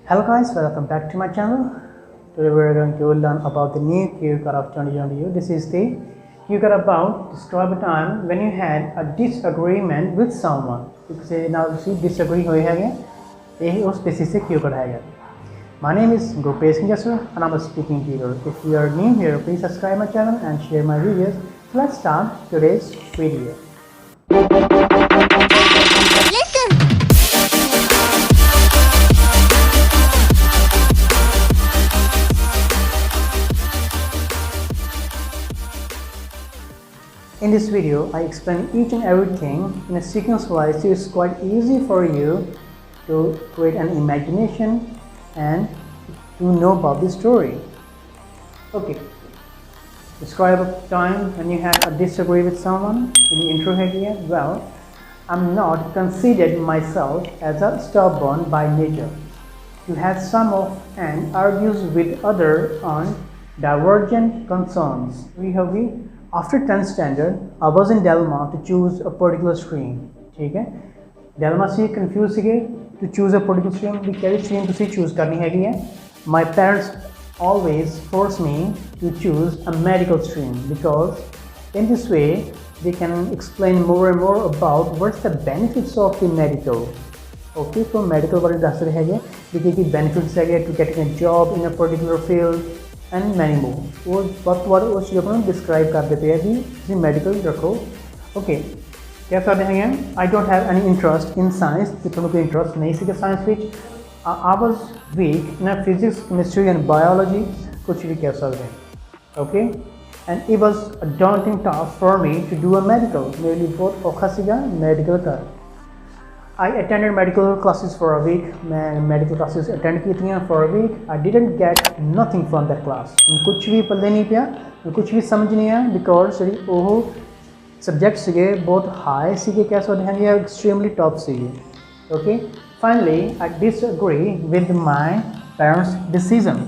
Hello guys, welcome back to my channel. Today we are going to learn about the new cue card of 2022. This is the cue card about describe a time when you had a disagreement with someone. You can say now you see disagree hoye hai ye us basis se cue card hai. My name is Gurbhej Jassar and I'm a speaking tutor. If you are new here, please subscribe my channel and share my videos. So let's start today's video. In this video, I explain each and everything in a sequence wise, so it's quite easy for you to create an imagination and to know about the story. Okay, describe a time when you had a disagree with someone. In the intro here, well, I'm not considered myself as a stubborn by nature. You had some of and argues with other on divergent concerns. After 10th standard, I was in dilemma to choose a particular stream. ठीक है? Dilemma से confuse सीखे to choose a particular stream. भी क्या stream तुसी choose करनी है? My parents always force me to choose a medical stream because in this way they can explain more and more about what's the benefits of the medical. Okay, so medical बारे दस रहे हैं कि benefits है to getting a job in a particular field. And many more. वो वक्त वाले उस चीज़ों को डिस्क्राइब कर देते हैं कि मेडिकल रखो. ओके, क्या कर रहे हैं? I don't have any interest in science. कितनों को इंटरेस्ट नहीं सीखे science which. I was weak in physics, chemistry and biology. कुछ भी कह सकते हैं. Okay, and it was a daunting task for me to do a medical. मेरे लिए बहुत औखा सीखा मेडिकल का. I attended medical classes for a week. मैं medical classes attend की थी for a week. I didn't get nothing from that class. कुछ भी पढ़ने नहीं पाया, कुछ भी समझ नहीं आया because वो subjects सीखे बहुत high सीखे क्या सोचते हैं या extremely top सीखे. Okay. Finally, I disagree with my parents' decision.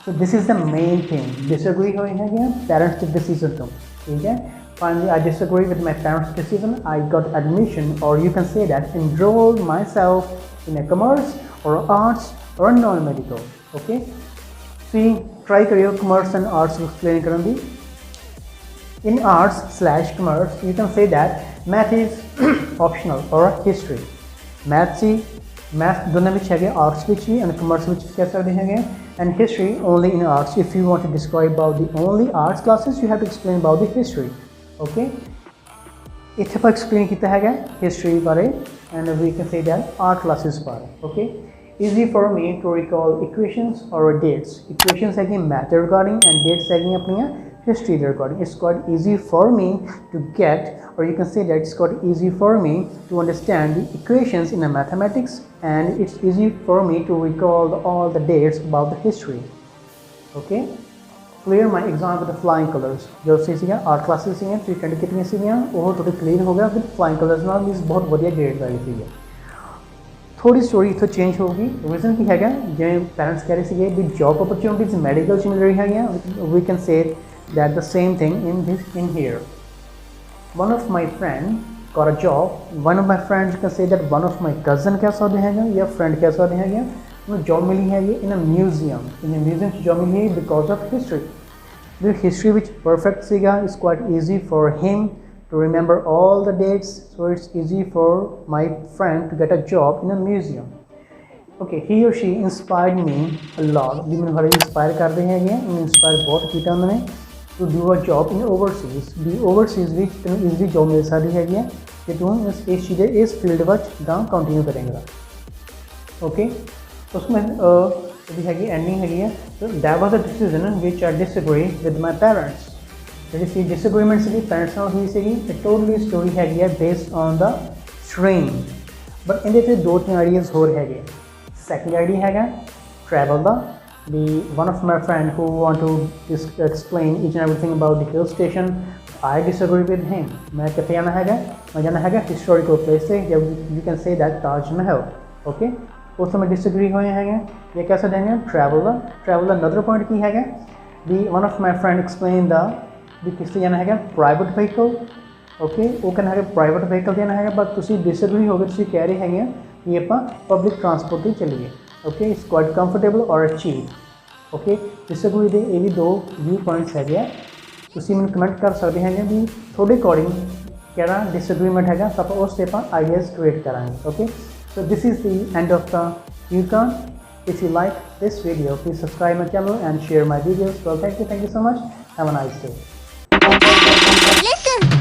So this is the main thing. Disagree हुई है क्या? Parents' decision तुम, ठीक है? Finally, I disagree with my parents' decision. I got admission, or you can say that enrolled myself in a commerce or arts or a non-medical. Okay. See, try career commerce and arts explain करूँगी. In arts/commerce, you can say that math is optional or history. Math दोनों में चाहिए arts which भी and commerce which क्या सकते हैं and history only in arts. If you want to describe about the only arts classes, you have to explain about the history. Okay, इत्थे पर explain किया है history बारे and we can say that art classes बारे. Okay, easy for me to recall equations or dates. Equations है कि math regarding and dates है कि अपनी history regarding. It's quite easy for me to get, or you can say that it's quite easy for me to understand the equations in the mathematics, and it's easy for me to recall all the dates about the history. Okay. Clear my exam with the flying colors. जो सीखा art classes सीखे तो attend कितनी सीखियाँ वो थोड़ी clear हो गया फिर फ्लाइंग कलर्स नाल मींस बहुत बढ़िया ग्रेड आई थी. थोड़ी स्टोरी इतना चेंज होगी. रीजन की है जिवें पेरेंट्स कह रहे थे भी जॉब अपॉर्चुनिटीज मेडिकल च मिल रही है. We can say that the same thing in here. One of my friend got a job. One of my friends can say that one of my cousin कह सकते हैं या फ्रेंड कह सकते हैं उन्हें जॉब मिली है ये इन अ म्यूजियम जॉब मिली है because of history. The history which perfect सीखा is quite easy for him to remember all the dates, so it's easy for my friend to get a job in a museum. Okay, he or she inspired me a lot. भी मैंने हमारे inspire कर रहे हैं ये inspire बहुत किया उन्होंने to do a job in overseas. The overseas which तुम्हें easily job मिल सकती है कि तुम इस चीज़ें इस फील्ड वर्क गाँव कंटिन्यू करेंगे. ओके, उसमें भी है एंडिंग है. So that was a decision which I disagree with my parents. जैसे disagreement से parents ना हुई से a totally story है based on the stream. But in this दो तीन ideas हो रहे हैं. Second idea है travel the one of my friend who want to explain each and everything about the hill station. I disagree with him. मैं कहते जाना है मैं जाना है historical place से you can say that Taj Mahal. Okay. उसमें में डिसएग्री हुए हैं ये कैसे देंगे ट्रैवलर अनदर पॉइंट की है the one of my friend explain the किससे जाना है प्राइवेट व्हीकल. ओके, वो कहना है प्राइवेट व्हीकल जाना है बट तुसी डिसएग्री हो गए तुसी कह रहे हैं ये आप पब्लिक ट्रांसपोर्ट ही चलिए. ਓਕੇ ਇਟਸ ਕੁਆਇਟ ਕੰਫਰਟੇਬਲ ਔਰ ਚੀਪ। ਓਕੇ ਡਿਸਐਗਰੀ ਦੇ ਇਹ ਵੀ ਦੋ ਵਿਊ ਪੁਆਇੰਟਸ ਹੈਗੇ ਆ। ਤੁਸੀਂ ਮੈਨੂੰ ਕਮੈਂਟ ਕਰ ਸਕਦੇ ਹੈਗੇ ਵੀ ਤੁਹਾਡੇ ਅਕੋਰਡਿੰਗ ਕਿਹੜਾ ਡਿਸਐਗਰੀਮੈਂਟ ਹੈਗਾ, ਤਾਂ ਆਪਾਂ ਉਸ 'ਤੇ ਆਪਾਂ ਆਈਡੀਆਜ਼ ਕ੍ਰੀਏਟ ਕਰਾਂਗੇ। Okay so this is the end of the Yukon. If you like this video, please subscribe my channel and share my videos. Well, thank you so much. Have a nice day. Listen.